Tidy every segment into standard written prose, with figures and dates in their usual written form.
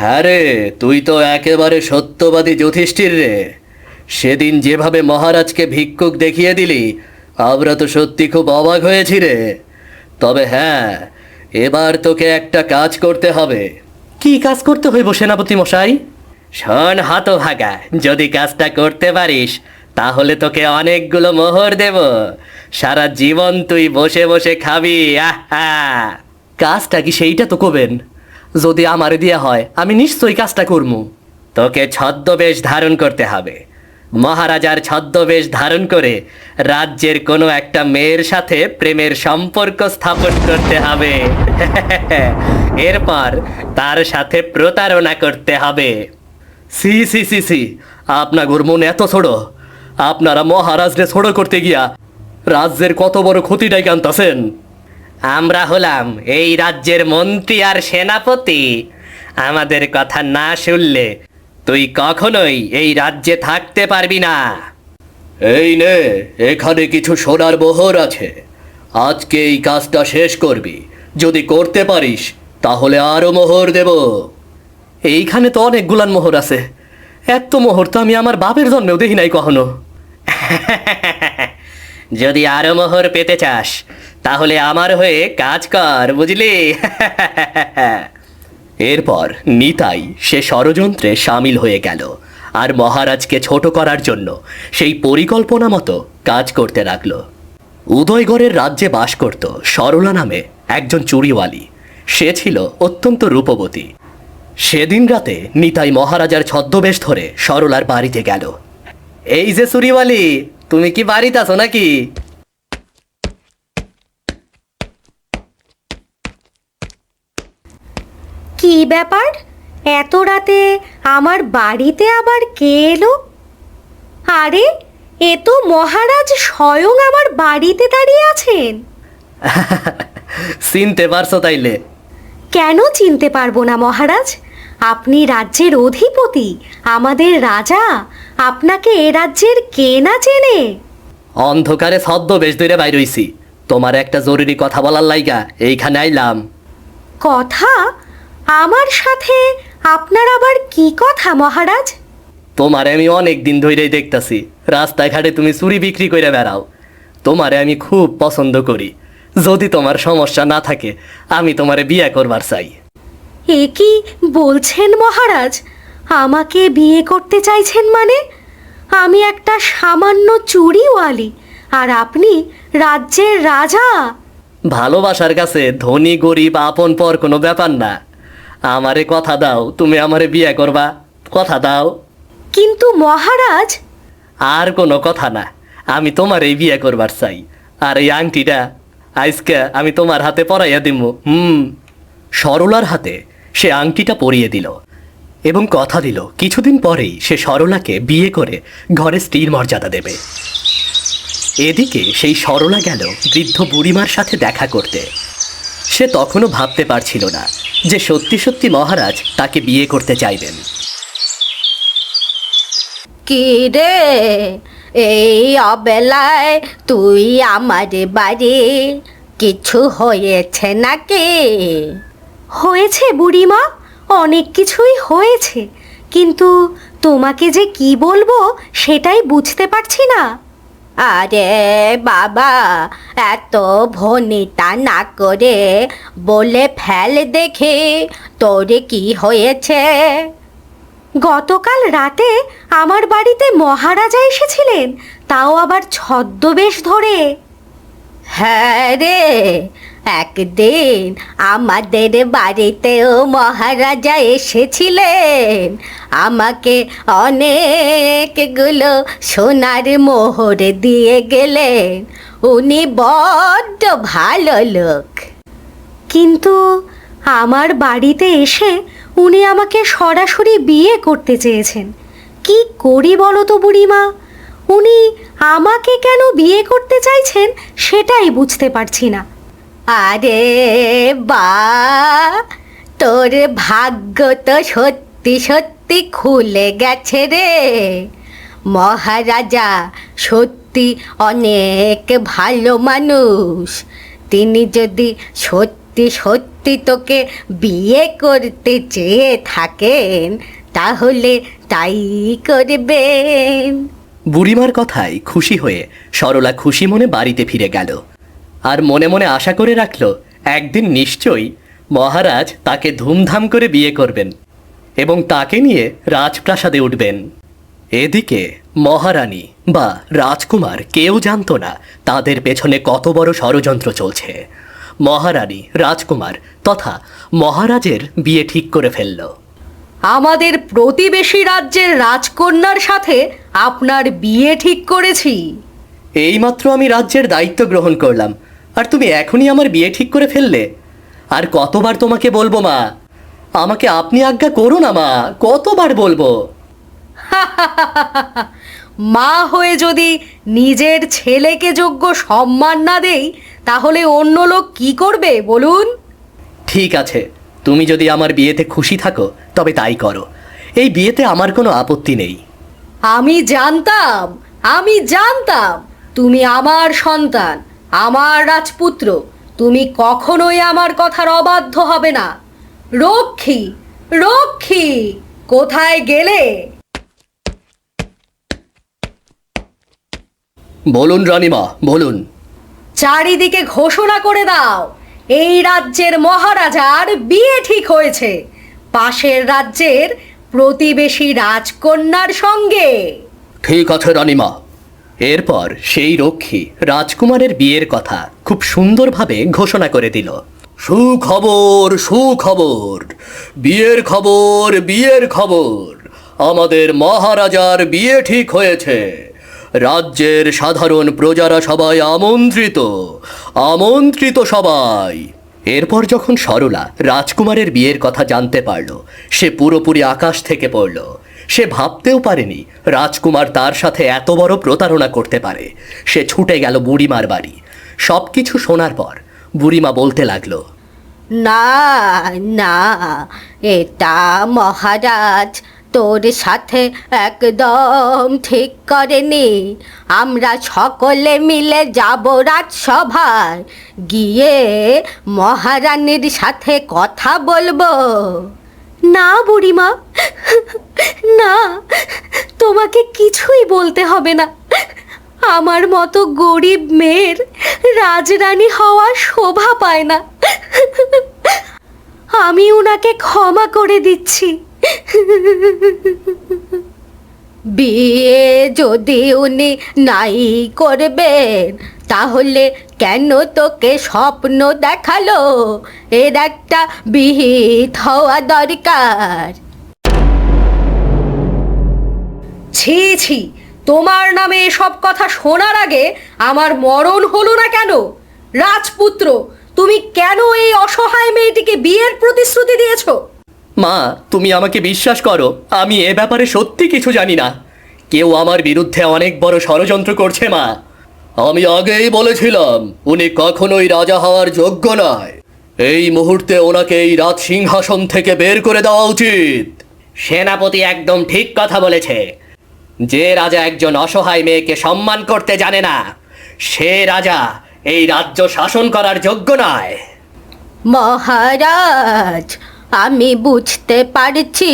হ্যাঁ রে, তুই তো একেবারে সত্যবাদী যুধিষ্ঠির রে। সেদিন যেভাবে মহারাজকে ভিক্ষুক দেখিয়ে দিলি, আমরা তো সত্যি খুব অবাক হয়েছি রে। তবে হ্যাঁ, এবার তোকে একটা কাজ করতে হবে। কি কাজ করতে হইব সেনাপতি মশাই? শোন হতভাগা, যদি কাজটা করতে পারিস তাহলে তোকে অনেকগুলো মোহর দেব। সারা জীবন তুই বসে বসে খাবি। আহা! কাজটা কি সেইটা তো কবেন? যদি আমারে দিয়া হয় আমি নিশ্চয়ই কাজটা করবো। তোকে ছদ্মবেশ ধারণ করতে হবে। মহারাজার ছদ্মবেশ ধারণ করে রাজ্যের কোনো একটা মেয়ের সাথে প্রেমের সম্পর্ক স্থাপন করতে হবে। এরপর তার সাথে প্রতারণা করতে হবে। সি সি সি সি, আপনার মন এত ছোট? আপনারা মহারাজরে ছোট করতে গিয়া রাজ্যের কত বড় ক্ষতিটাই কান্তাছেন। আমরা হলাম এই রাজ্যের মন্ত্রী আর সেনাপতি। আমাদের কথা না শুনলে তুই কখনোই এই রাজ্যে থাকতে পারবি না। এই নে, এখানে কিছু সোনার মোহর আছে। আজকে এই কাজটা শেষ করবি। যদি করতে পারিস তাহলে আরো মোহর দেব। এইখানে তো অনেকগুলান মোহর আছে। এত মোহর তো আমি আমার বাপের জন্মেও দেখি নাই কখনো। যদি আরো মোহর পেতে চাস তাহলে আমার হয়ে কাজ কর, বুঝলি? এরপর নিতাই সে ষড়যন্ত্রে সামিল হয়ে গেল আর মহারাজকে ছোট করার জন্য সেই পরিকল্পনা মতো কাজ করতে লাগল। উদয়গড়ের রাজ্যে বাস করত সরলা নামে একজন চুরিওয়ালি। সে ছিল অত্যন্ত রূপবতী। সেদিন রাতে নিতাই মহারাজার ছদ্মবেশ ধরে সরলার বাড়িতে গেল। এই যে চুরিওয়ালি, তুমি কি বাড়িতে আছো নাকি? কি ব্যাপার, এত রাতে আমার বাড়িতে আবার কে এলো? আরে, এ তো মহারাজ স্বয়ং আমার বাড়িতে দাঁড়িয়ে আছেন। চিনতে পারছো তাইলে? কেন চিনতে পারবো না মহারাজ? আপনি রাজ্যের অধিপতি, আমাদের রাজা। আপনাকে এ রাজ্যের কে না চেনে? অন্ধকারে ছদ্মবেশ ধরে বাইর হইছি। তোমার একটা জরুরি কথা বলার লাইগা এইখানে আইলাম। কথা? আমার সাথে আপনার আবার কি কথা মহারাজ? তোমারে আমি অনেক দিন ধরেই দেখতাছি, রাস্তায় ঘাটে তুমি চুরি বিক্রি করে বেড়াও। তোমারে আমি খুব পছন্দ করি। যদি তোমার সমস্যা না থাকে আমি তোমারে বিয়ে করবার চাই। এ কি বলছেন মহারাজ? আমাকে বিয়ে করতে চাইছেন মানে? আমি একটা সামান্য চুরিওয়ালি, আর আপনি রাজ্যের রাজা। ভালোবাসার কাছে ধনী গরিব আপন পর কোনো ব্যাপার না। আমারে কথা দাও, তুমি আমারে বিয়ে করবা। কথা দাও। কিন্তু মহারাজ। আর কোনো কথা না, আমি তোমার এই বিয়ে করবার চাই। আর এই আংটিটা আজকে আমি তোমার হাতে পরাইয়া দিব। সরলার হাতে সে আংটিটা পরিয়ে দিল এবং কথা দিল কিছুদিন পরেই সে সরলাকে বিয়ে করে ঘরে স্ত্রীর মর্যাদা দেবে। এদিকে সেই সরলা গেল বৃদ্ধ বুড়িমার সাথে দেখা করতে। সে তখনও ভাবতে পারছিল না যে সত্যি সত্যি মহারাজ তাকে বিয়ে করতে চাইবেন। কি রে, এই অবেলায় তুই আমার বাড়ি? কিছু হয়েছে নাকি? হয়েছে বুড়িমা, অনেক কিছুই হয়েছে, কিন্তু তোমাকে যে কি বলবো সেটাই বুঝতে পারছি না। আরে বাবা, এত ভনিতা না করে বলে ফেল দেখি, তোর কি হয়েছে? গতকাল রাতে আমার বাড়িতে মহারাজা এসেছিলেন, তাও আবার ছদ্মবেশ ধরে। হ্যাঁ রে, একদিন আমাদের বাড়িতেও মহারাজা এসেছিলেন। আমাকে অনেকগুলো সোনার মোহর দিয়ে গেলেন। উনি বড্ড ভালো লোক। কিন্তু আমার বাড়িতে এসে উনি আমাকে সরাসরি বিয়ে করতে চেয়েছেন। কি করি বলো তো বুড়িমা? উনি আমাকে কেন বিয়ে করতে চাইছেন সেটাই বুঝতে পারছি না। আরে বা, তোর ভাগ্য তো সত্যি সত্যি খুলে গেছে রে। মহারাজা সত্যি অনেক ভালো মানুষ। তিনি যদি সত্যি সত্যি সত্যি তোকে বিয়ে করতে চেয়ে থাকেন তাহলে তাই করবেন। বুড়িমার কথায় খুশি হয়ে সরলা খুশি মনে বাড়িতে ফিরে গেল আর মনে মনে আশা করে রাখল একদিন নিশ্চয়ই মহারাজ তাকে ধুমধাম করে বিয়ে করবেন এবং তাকে নিয়ে রাজপ্রাসাদে উঠবেন। এদিকে মহারানী বা রাজকুমার কেউ জানতো না তাদের পেছনে কত বড় ষড়যন্ত্র চলছে। মহারানী, রাজকুমার তথা মহারাজের বিয়ে ঠিক করে ফেলল। আমাদের প্রতিবেশী রাজ্যের রাজকন্যার সাথে আপনার বিয়ে ঠিক করেছি। এইমাত্র আমি রাজ্যের দায়িত্ব গ্রহণ করলাম আর তুমি এখনই আমার বিয়ে ঠিক করে ফেললে? আর কতবার তোমাকে বলবো মা, আমাকে আপনি আজ্ঞা করো না মা, কতবার বলবো? মা হয়ে যদি নিজের ছেলেকে যোগ্য সম্মান না দেই তাহলে অন্য লোক কি করবে বলুন? ঠিক আছে, তুমি যদি আমার বিয়েতে খুশি থাকো তবে তাই করো। এই বিয়েতে আমার কোনো আপত্তি নেই। আমি জানতাম তুমি আমার সন্তান, আমার রাজপুত্র। তুমি কখনোই আমার কথার অবাধ্য হবে না। রক্ষী, রক্ষী, কোথায় গেলে? বলুন রানীমা, বলুন। চারিদিকে ঘোষণা করে দাও এই রাজ্যের মহারাজার বিয়ে ঠিক হয়েছে পাশের রাজ্যের প্রতিবেশী রাজকন্যার সঙ্গে। ঠিক আছে রানীমা। এরপর সেই রক্ষী রাজকুমারের বিয়ের কথা খুব সুন্দরভাবে ঘোষণা করে দিল। সুখবর, সুখবর, বিয়ের খবর, বিয়ের খবর, আমাদের মহারাজার বিয়ে ঠিক হয়েছে। রাজ্যের সাধারণ প্রজারা সবাই আমন্ত্রিত, আমন্ত্রিত সবাই। এরপর যখন সরলা রাজকুমারের বিয়ের কথা জানতে পারল, সে পুরোপুরি আকাশ থেকে পড়ল। সে ভাবতেও পারেনি রাজকুমার তার সাথে এত বড় প্রতারণা করতে পারে। সে ছুটে গেল বুড়িমার বাড়ি। সব কিছু শোনার পর বুড়িমা বলতে লাগলো, না না, এটা মহারাজ তোর সাথে একদম ঠিক করেনি। আমরা সকলে মিলে যাব রাজসভায়, গিয়ে মহারানীর সাথে কথা বলবো। না বুড়িমা, না, তোমাকে কিছুই বলতে হবে না। আমার মতো গরিব মেয়ের রাজরানী হওয়ার শোভা পায় না। আমি ওনাকে ক্ষমা করে দিচ্ছি। বিয়ে যদি উনি নাই করবেন তাহলে কেন তোকে স্বপ্ন দেখালো? এর একটা বিহিত হওয়া দরকার। ছি ছি, তোমার নামে এসব কথা শোনার আগে আমার মরণ হলো না কেন? রাজপুত্র, তুমি কেন এই অসহায় মেয়েটিকে বিয়ের প্রতিশ্রুতি দিয়েছো? মা, তুমি আমাকে বিশ্বাস করো, আমি এ ব্যাপারে সত্যি কিছু জানি না। কেউ আমার বিরুদ্ধে অনেক বড় ষড়যন্ত্র করছে মা। আমি আগেই বলেছিলাম উনি কখনোই রাজা হওয়ার যোগ্য নয়। এই মুহূর্তে ওনাকে এই রাজ সিংহাসন থেকে বের করে দেওয়া উচিত। সেনাপতি একদম ঠিক কথা বলেছে। যে রাজা একজন অসহায় মেয়েকে সম্মান করতে জানে না, সে রাজা এই রাজ্য শাসন করার যোগ্য নয়। মহারাজ, আমি বুঝতে পারছি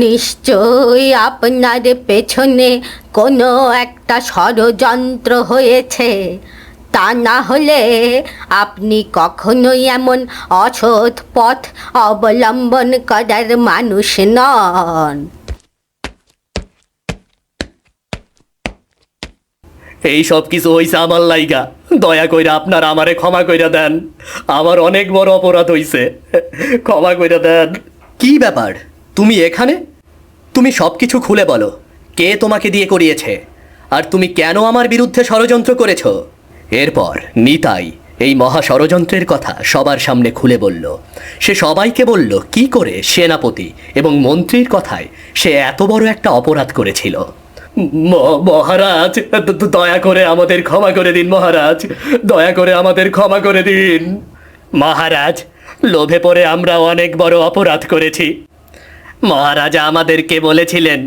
নিশ্চয়ই আপনার পেছনে কোনো একটা ষড়যন্ত্র হয়েছে। তা না হলে আপনি কখনোই এমন অসৎ পথ অবলম্বন করার মানুষ নন। এই সব কিছু হইছে আমার লাইগা। দয়া কইরা আপনারা আমারে ক্ষমা কইরা দেন। আমার অনেক বড় অপরাধ হইছে, ক্ষমা কইরা দেন। কি ব্যাপার, তুমি এখানে? তুমি সব কিছু খুলে বলো। কে তোমাকে দিয়ে করিয়েছে আর তুমি কেন আমার বিরুদ্ধে ষড়যন্ত্র করেছ? এরপর নিতাই এই মহা ষড়যন্ত্রের কথা সবার সামনে খুলে বলল। সে সবাইকে বলল কি করে সেনাপতি এবং মন্ত্রীর কথায় সে এত বড় একটা অপরাধ করেছিল। মহারাজ, দয়া করে আমাদের ক্ষমা করে দিন মহারাজ, দয়া করে আমাদের ক্ষমা করে দিন। মহারাজ, লোভে পড়ে আমরা অনেক বড় অপরাধ করেছি। মহারাজা আমাদেরকে বলেছিলেন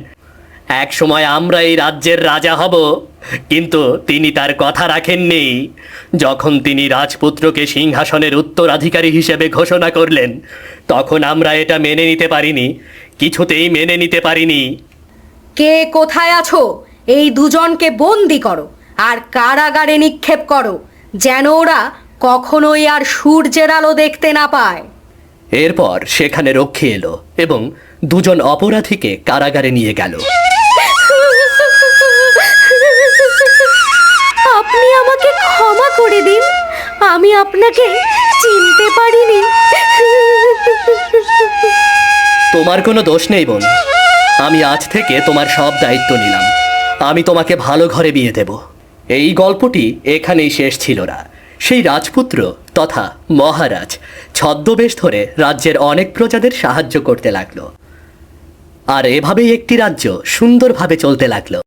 এক সময় আমরা এই রাজ্যের রাজা হব, কিন্তু তিনি তার কথা রাখেননি। যখন তিনি রাজপুত্রকে সিংহাসনের উত্তরাধিকারী হিসেবে ঘোষণা করলেন, তখন আমরা এটা মেনে নিতে পারিনি, কিছুতেই মেনে নিতে পারিনি। কে কোথায় আছো? এই দুজনকে বন্দি করো আর কারাগারে নিক্ষেপ করো, যেন ওরা কখনোই আর সূর্যের আলো দেখতে না পায়। এরপর সেখানে রক্ষী এলো এবং দুজন অপরাধীকে কারাগারে নিয়ে গেল। আপনি আমাকে ক্ষমা করে দিন, আমি আপনাকে চিনতে পারিনি। তোমার কোনো দোষ নেই বোন, আমি আজ থেকে তোমার সব দায়িত্ব নিলাম। আমি তোমাকে ভালো ঘরে বিয়ে দেব। এই গল্পটি এখানেই শেষ ছিল না। সেই রাজপুত্র তথা মহারাজ ছদ্মবেশ ধরে রাজ্যের অনেক প্রজাদের সাহায্য করতে লাগলো, আর এভাবেই একটি রাজ্য সুন্দরভাবে চলতে লাগলো।